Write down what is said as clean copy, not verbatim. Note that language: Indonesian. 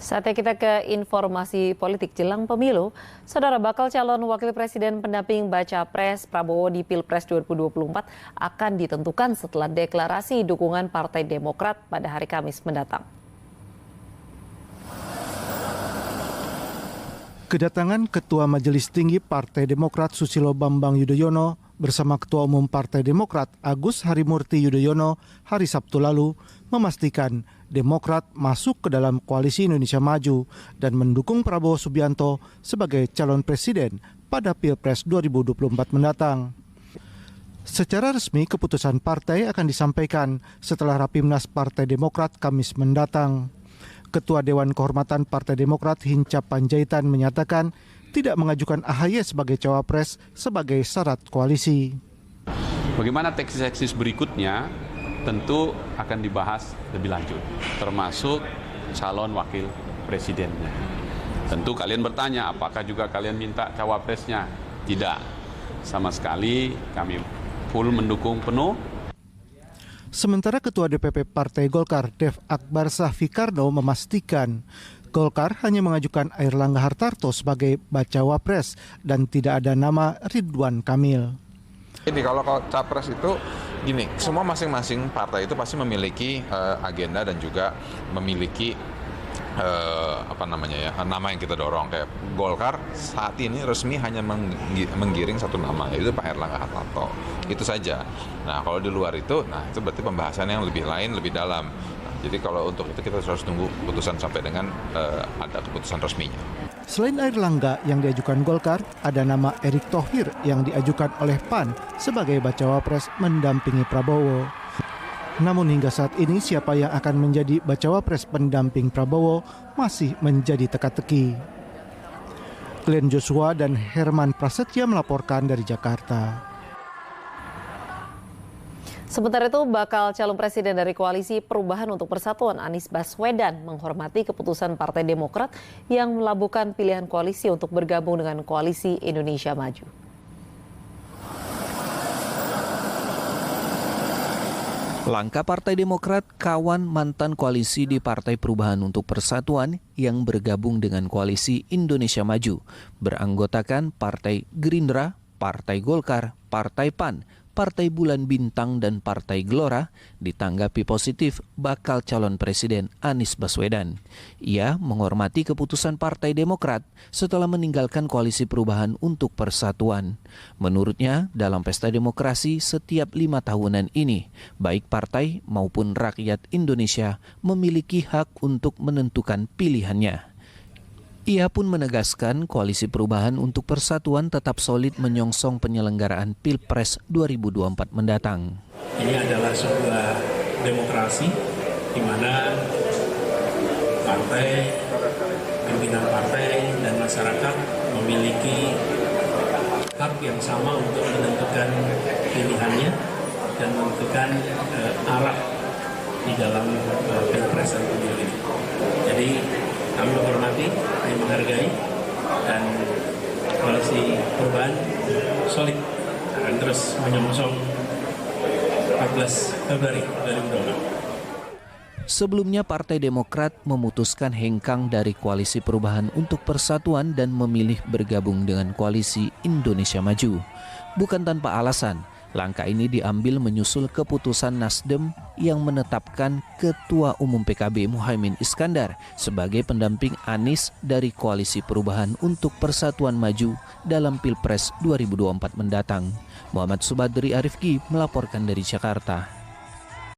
Saatnya kita ke informasi politik jelang pemilu. Saudara, bakal calon wakil presiden pendamping baca pres Prabowo di Pilpres 2024 akan ditentukan setelah deklarasi dukungan Partai Demokrat pada hari Kamis mendatang. Kedatangan Ketua Majelis Tinggi Partai Demokrat Susilo Bambang Yudhoyono bersama Ketua Umum Partai Demokrat Agus Harimurti Yudhoyono hari Sabtu lalu memastikan Demokrat masuk ke dalam Koalisi Indonesia Maju dan mendukung Prabowo Subianto sebagai calon presiden pada Pilpres 2024 mendatang. Secara resmi keputusan partai akan disampaikan setelah Rapimnas Partai Demokrat Kamis mendatang. Ketua Dewan Kehormatan Partai Demokrat Hinca Panjaitan menyatakan tidak mengajukan AHY sebagai cawapres sebagai syarat koalisi. Bagaimana teknis-teknis berikutnya tentu akan dibahas lebih lanjut, termasuk calon wakil presidennya. Tentu kalian bertanya, apakah juga kalian minta cawapresnya? Tidak, sama sekali kami full mendukung penuh. Sementara Ketua DPP Partai Golkar Dev Akbar Sahfikarno memastikan Golkar hanya mengajukan Airlangga Hartarto sebagai bacawa pres dan tidak ada nama Ridwan Kamil. Jadi kalau capres itu gini, semua masing-masing partai itu pasti memiliki agenda dan juga memiliki nama yang kita dorong. Kayak Golkar saat ini resmi hanya menggiring satu nama, yaitu Pak Airlangga Hartarto. Itu saja. Nah, kalau di luar itu, itu berarti pembahasan yang lebih lain, lebih dalam. Jadi kalau untuk itu kita harus tunggu keputusan sampai dengan ada keputusan resminya. Selain Airlangga yang diajukan Golkar, ada nama Erick Thohir yang diajukan oleh PAN sebagai bacawa pres mendampingi Prabowo. Namun hingga saat ini siapa yang akan menjadi bacawa pres pendamping Prabowo masih menjadi teka-teki. Glenn Joshua dan Herman Prasetya melaporkan dari Jakarta. Sementara itu, bakal calon presiden dari Koalisi Perubahan untuk Persatuan Anies Baswedan menghormati keputusan Partai Demokrat yang melabuhkan pilihan koalisi untuk bergabung dengan Koalisi Indonesia Maju. Langkah Partai Demokrat kawan mantan koalisi di Partai Perubahan untuk Persatuan yang bergabung dengan Koalisi Indonesia Maju beranggotakan Partai Gerindra, Partai Golkar, Partai PAN, Partai Bulan Bintang dan Partai Gelora ditanggapi positif bakal calon presiden Anies Baswedan. Ia menghormati keputusan Partai Demokrat setelah meninggalkan Koalisi Perubahan untuk Persatuan. Menurutnya, dalam pesta demokrasi setiap 5 tahunan ini, baik partai maupun rakyat Indonesia memiliki hak untuk menentukan pilihannya. Ia pun menegaskan Koalisi Perubahan untuk Persatuan tetap solid menyongsong penyelenggaraan Pilpres 2024 mendatang. Ini adalah sebuah demokrasi di mana partai, pimpinan partai, dan masyarakat memiliki hak yang sama untuk menentukan pilihannya dan menentukan arah di dalam Pilpres dan pemilu ini. Jadi kami menghormati, kami menghargai, dan Koalisi Perubahan solid akan terus menyongsong 14 Februari 2024. Sebelumnya Partai Demokrat memutuskan hengkang dari Koalisi Perubahan untuk Persatuan dan memilih bergabung dengan Koalisi Indonesia Maju. Bukan tanpa alasan, langkah ini diambil menyusul keputusan Nasdem yang menetapkan Ketua Umum PKB Muhaimin Iskandar sebagai pendamping Anies dari Koalisi Perubahan untuk Persatuan Maju dalam Pilpres 2024 mendatang. Muhammad Subadri Arifki melaporkan dari Jakarta.